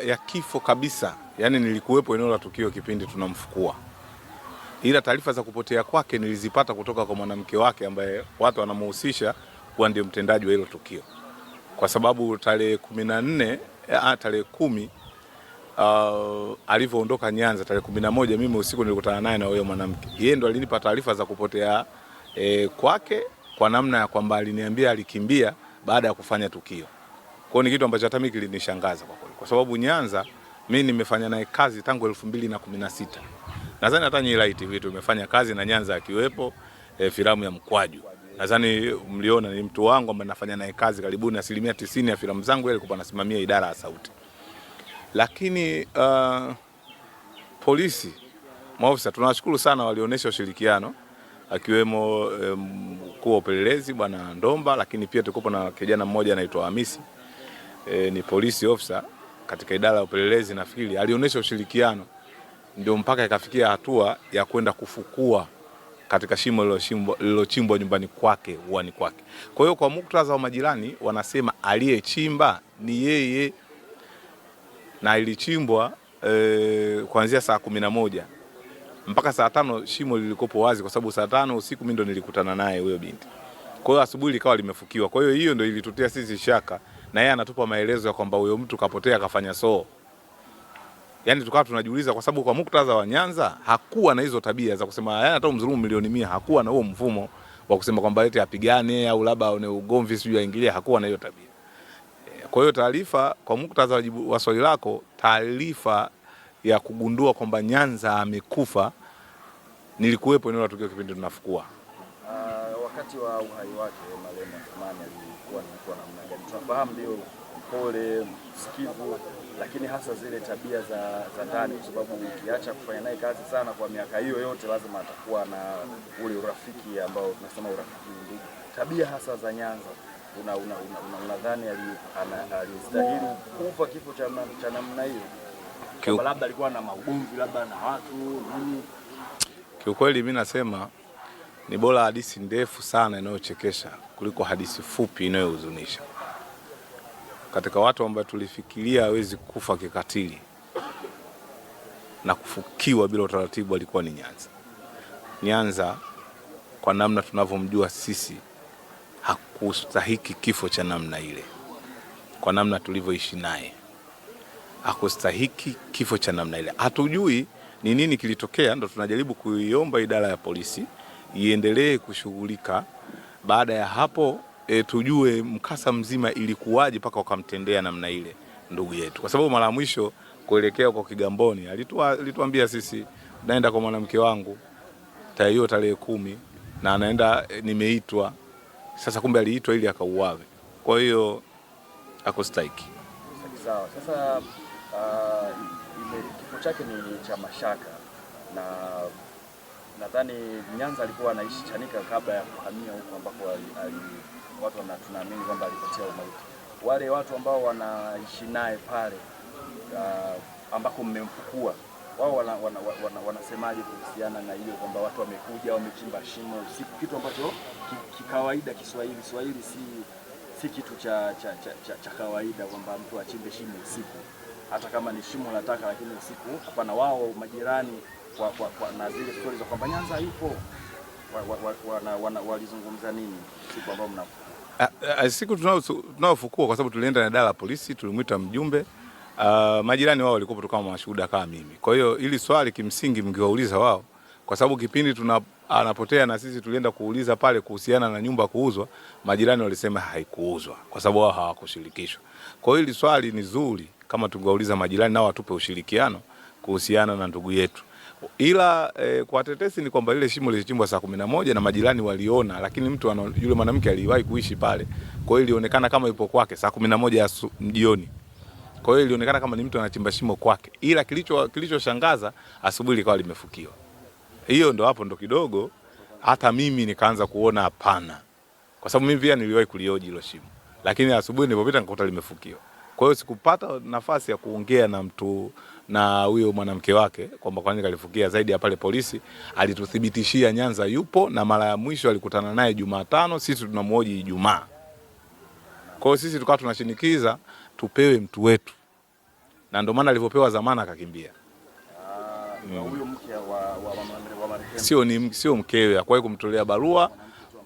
Ya kifo kabisa, yani nilikuwepo eneo la tukio kipindi tunamfukua, ila taarifa za kupotea kwake nilizipata kutoka kwa mwanamke wake ambaye watu wanamhusisha kuwa ndio mtendaji wa hilo tukio, kwa sababu tarehe 10 alivyoondoka Nyanza tarehe 11, mimi usiku nilikutana naye na huyo mwanamke. Yeye ndo alinipa taarifa za kupotea kwake, kwa namna ya kwamba aliniambia alikimbia baada ya kufanya tukio. Kwa ni kitu ambacho hata mimi kilinishangaza kwa kweli, kwa sababu Nyanza mimi nimefanya naye kazi tangu 2016. Nadhani hata Nyilai TV tumefanya kazi na Nyanza akiwepo filamu ya Mkwaju. Nadhani mliona ni mtu wangu ambaye nafanya naye kazi karibuni 90% ya filamu zangu, yeye alikuwa anasimamia idara ya sauti. Lakini polisi, maofisa tunawashukuru sana, walionyesha ushirikiano akiwemo mkuu wa upelelezi Bwana Ndomba, lakini pia tuko na kijana mmoja anaitwa Hamisi, ni polisi officer katika idara ya upelelezi. Nafikiri alionyesha ushirikiano ndio mpaka ikafikia hatua ya kwenda kufukua katika shimo lililochimbwa nyumbani kwake, uani kwake. Kwa hiyo kwa muktadha wa majirani wanasema aliyechimba ni yeye, na ilichimbwa kuanzia saa 11 mpaka saa 5 shimo lilikopo wazi, kwa sababu saa 5 usiku mimi ndo nilikutana naye huyo binti. Kwa hiyo asubuhi likawa limefukiwa. Kwa hiyo ndio ilitutia sisi shaka, na yeye anatupa maelezo ya kwamba huyo mtu kapotea akafanya Yaani tukawa tunajiuliza, kwa sababu kwa muktadha wa Nyanza hakuwa na hizo tabia za kusema hata mdhulumu milioni 100, hakuwa na huo mfumo wa kusema kwamba eti apigane au labda aone ugomvi sio aingilie, hakuwa na hiyo tabia. Kwa hiyo taarifa, kwa muktadha wa swali lako, taarifa ya kugundua kwamba Nyanza amekufa, nilikuwepo eneo la tukio kipindi tunafukua. Wakati wa uhai wake marehemu Athumani alikuwa namna gani? Tunafahamu ndio pole, msikivu, lakini hasa zile tabia za ndani, kwa sababu ukiacha kufanya naye kazi sana kwa miaka hiyo yote, lazima atakuwa na ule urafiki ambao tunasema urafiki ndugu. Tabia hasa za Nyanza, unadhani alistahili kufa kifo cha namna hiyo? Labda alikuwa na maugomvi labda na watu nini? Kiukweli mimi nasema ni bora hadithi ndefu sana inayochekesha kuliko hadithi fupi inayohuzunisha. Katika watu ambao tulifikiria hawezi kufa kikatili na kufukiwa bila utaratibu alikuwa ni Nyanza. Nyanza kwa namna tunavyomjua sisi hakustahiki kifo cha namna ile. Kwa namna tulivyoishi naye hakustahiki kifo cha namna ile. Hatujui ni nini kilitokea, ndo tunajaribu kuiomba idara ya polisi iendelee kushughulika. Baada ya hapo tujue mkasa mzima ilikuwaje mpaka wakamtendea namna ile ndugu yetu, kwa sababu mara mwisho kuelekea kwa Kigamboni alituambia sisi naenda kwa mwanamke wangu tarehe 10 na anaenda nimeitwa. Sasa kumbe aliitwa ili akauawe. Kwa hiyo hakustahiki. Sawa. Sasa kifo chake ni cha mashaka, na nadhani Nyanza alikuwa anaishi Chanika kabla ya kuhamia huko ambako watu tunaamini kwamba alipatia umauti. Wale watu ambao wanaishi naye pale ambako mmemfukua, wao wanasemaje kuhusiana na hiyo kwamba watu wamekuja wamechimba shimo usiku, kitu ambacho kikawaida Kiswahili si kitu cha kawaida kwamba mtu achimbe shimo usiku, hata kama ni shimo la taka, lakini usiku hapana. Wao majirani na zile stories za kwamba Nyanza yupo, walizungumza nini siku ambao mnafukua? Siku tunaofukua, kwa sababu tulienda na idara ya polisi, tulimwita mjumbe. Majirani wao walikuwa tu kama mashuhuda kama mimi. Kwa hiyo ili swali kimsingi mngewauliza wao, kwa sababu kipindi anapotea na sisi tulienda kuuliza pale kuhusiana na nyumba kuuzwa, majirani walisema haikuuzwa kwa sababu wao hawakushirikishwa. Kwa hiyo ili swali ni zuri kama tungeuliza majirani nao watupe ushirikiano kuhusiana na ndugu yetu. Ila kwa tetesi ni kwamba ile shimo lilichimbwa saa 11 na majirani waliona, lakini yule mwanamke aliwahi kuishi pale. Kwa hiyo ilionekana kama yupo kwake saa 11 jioni. Kwa hiyo ilionekana kama ni mtu anachimba shimo kwake. Ila kilichoshangaza asubuhi likawa limefukiwa. Hiyo ndo hapo ndo kidogo hata mimi nikaanza kuona hapana. Kwa sababu mimi pia niliwahi kulioji hilo shimo. Lakini asubuhi nilipopita nikakuta limefukiwa. Kwa hiyo sikupata nafasi ya kuongea na huyo mwanamke wake kwamba kwa nini kalifukia. Zaidi ya pale polisi alituthibitishia Nyanza yupo, na mara ya mwisho alikutana naye Jumatano, sisi tunamhoji Ijumaa. Kwa hiyo sisi tukawa tunashinikiza tupewe mtu wetu. na ndio maana alivyopewa dhamana akakimbia. Huyo mke wa marehemu sio mkewe, hakuwahi kumtolea barua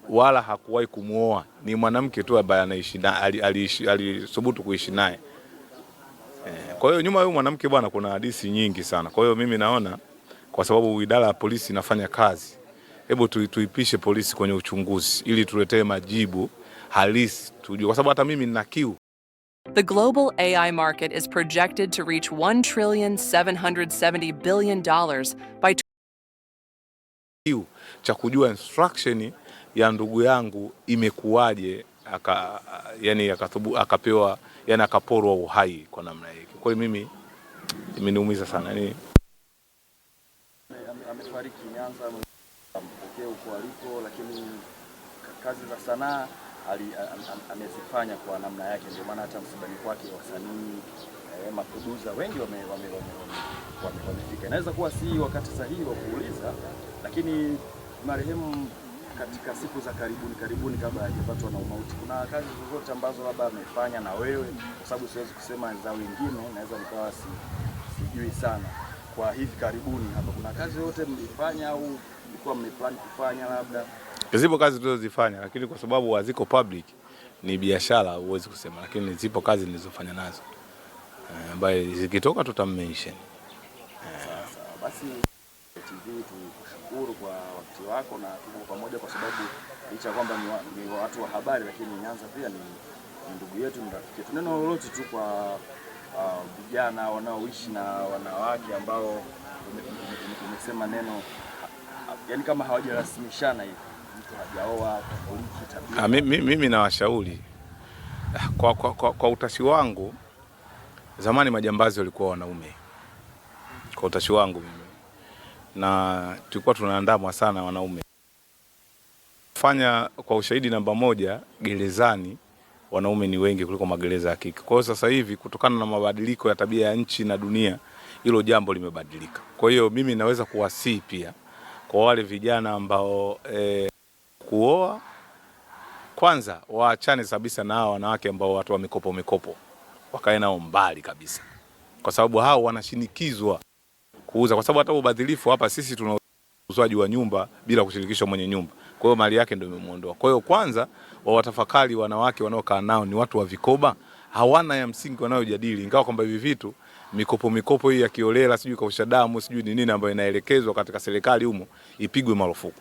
wala hakuwahi kumuoa, ni mwanamke tu ambaye anaishi na alisubutu kuishi naye. Kwa hiyo nyuma huyu mwanamke bwana kuna hadithi nyingi sana. Kwa hiyo mimi naona kwa sababu idara ya polisi inafanya kazi, hebu tuipishe polisi kwenye uchunguzi ili tuletee majibu halisi tujue, kwa sababu hata mimi nina kiu. The global AI market is projected to reach $1.770 trillion by cha kujua instruction ya ndugu yangu imekuwaje, akapewa akaporwa uhai kwa namna hiyo. Kwa hiyo mimi imeniumiza sana. Amefariki Nyanza, mpokea huko aliko, lakini kazi za sanaa amezifanya kwa namna yake, ndio maana hata msibani kwake wasanii maproducer wengi wamefika. Inaweza kuwa si wakati sahihi wa kuuliza, lakini marehemu katika siku za karibuni kabla hajapatwa na umauti, kuna kazi zozote ambazo labda amefanya na wewe? Kwa sababu siwezi kusema za wengine, naweza nikawa sijui sana. Kwa hivi karibuni hapa kuna kazi yote mlifanya au mlikuwa mmeplan kufanya? Labda zipo kazi tulizozifanya, lakini kwa sababu haziko public, ni biashara, huwezi kusema, lakini zipo kazi nilizofanya nazo ambaye zikitoka tutammention. Basi TV tukushukuru kwa wakati wako na tuko pamoja, kwa sababu licha kwamba ni watu wa habari, lakini Nyanza pia ni ndugu yetu, ni rafiki yetu. Neno lolote tu kwa vijana wanaoishi na wanawake ambao umesema neno, yani kama hawajarasmishana hivi, mtu hajaoa, polisi tabia? Mimi nawashauri kwa utashi wangu, zamani majambazi walikuwa wanaume. Kwa utashi wangu mimi, na tulikuwa tunaandamwa sana wanaume. Fanya kwa ushahidi namba moja, gerezani wanaume ni wengi kuliko magereza ya kike. Kwa hiyo sasa hivi kutokana na mabadiliko ya tabia ya nchi na dunia, hilo jambo limebadilika. Kwa hiyo mimi naweza kuwasihi pia kwa wale vijana ambao kuoa, kwanza waachane kabisa na hao wanawake ambao watu wa mikopo, wakae nao mbali kabisa, kwa sababu hao wanashinikizwa kuuza, kwa sababu hata ubadhilifu hapa sisi tuna uzaji wa nyumba bila kushirikishwa mwenye nyumba. Kwa hiyo mali yake ndio imemuondoa. Kwa hiyo kwanza watafakari wanawake wanaokaa nao ni watu wa vikoba, hawana ya msingi wanayojadili, ingawa kwamba hivi vitu mikopo hii ya kiolela, sijui kausha damu, sijui ni nini ambayo inaelekezwa katika serikali humo, ipigwe marufuku.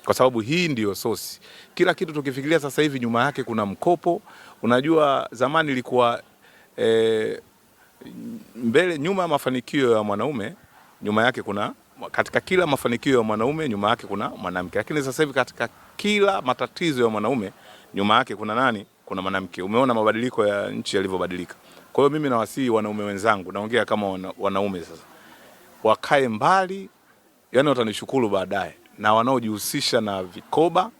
Kwa sababu hii ndio sosi. Kila kitu tukifikiria sasa hivi nyuma yake kuna mkopo. Unajua zamani ilikuwa nyuma ya mafanikio ya mwanaume, nyuma yake kuna, katika kila mafanikio ya mwanaume nyuma yake kuna mwanamke. Lakini sasa hivi katika kila matatizo ya mwanaume nyuma yake kuna nani? Kuna mwanamke. Umeona mabadiliko ya nchi yalivyobadilika. Kwa hiyo mimi nawasihi wanaume wenzangu, naongea kama wanaume sasa, wakae mbali, yani watanishukuru baadaye, na wanaojihusisha na vikoba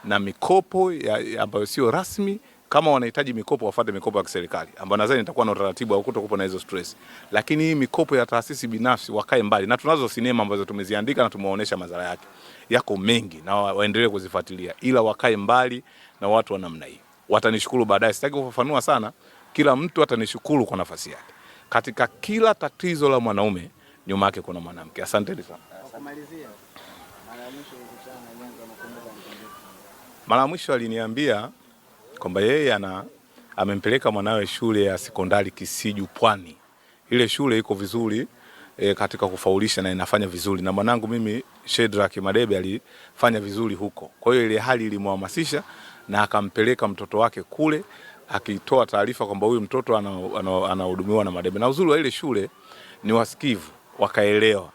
na mikopo ambayo sio rasmi. Kama wanahitaji mikopo, wafuate mikopo ya kiserikali ambayo nadhani itakuwa na utaratibu au kutokuwa na hizo stress. Lakini hii mikopo ya taasisi binafsi wakae mbali. Na tunazo sinema ambazo tumeziandika na tumewaonesha madhara yake. Yako mengi na waendelee kuzifuatilia, ila wakae mbali na watu wa namna hii. Watanishukuru baadaye. Sitaki kufafanua sana. Kila mtu atanishukuru kwa nafasi yake. Katika kila tatizo la mwanaume nyuma yake kuna mwanamke. Asanteni sana. Mara mwisho aliniambia kwamba yeye amempeleka mwanawe shule ya sekondari Kisiju Pwani. Ile shule iko vizuri katika kufaulisha na inafanya vizuri, na mwanangu mimi Shedrack Madebe alifanya vizuri huko. Kwa hiyo ile hali ilimhamasisha na akampeleka mtoto wake kule, akitoa taarifa kwamba huyu mtoto anahudumiwa na Madebe. Na uzuri wa ile shule ni wasikivu, wakaelewa.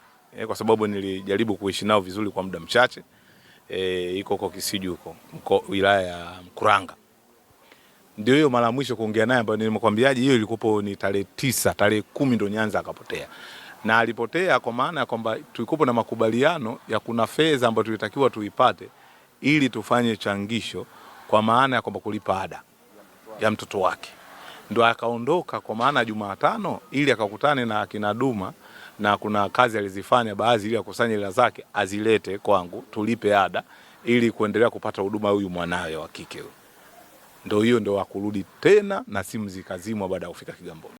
Kwa sababu nilijaribu kuishi nao vizuri kwa muda mchache. Iko huko Kisiju huko wilaya ya Mkuranga. Ndio hiyo mara mwisho kuongea naye ambayo nilimkwambiaje, hiyo ilikuwa ni tarehe 9, tarehe 10 ndo Nyanza akapotea. Na alipotea kwa maana ya kwamba tulikuwa na makubaliano ya kuna fedha ambayo tulitakiwa tuipate ili tufanye changisho, kwa maana ya kwamba kulipa ada ya mtoto wake. Ndio akaondoka kwa maana Jumatano ili akakutane na akina Duma, na kuna kazi alizifanya baadhi ili akusanye hela zake azilete kwangu tulipe ada ili kuendelea kupata huduma huyu mwanawe wa kike. Ndio hiyo ndio akurudi tena na simu zikazimwa baada ya kufika Kigamboni.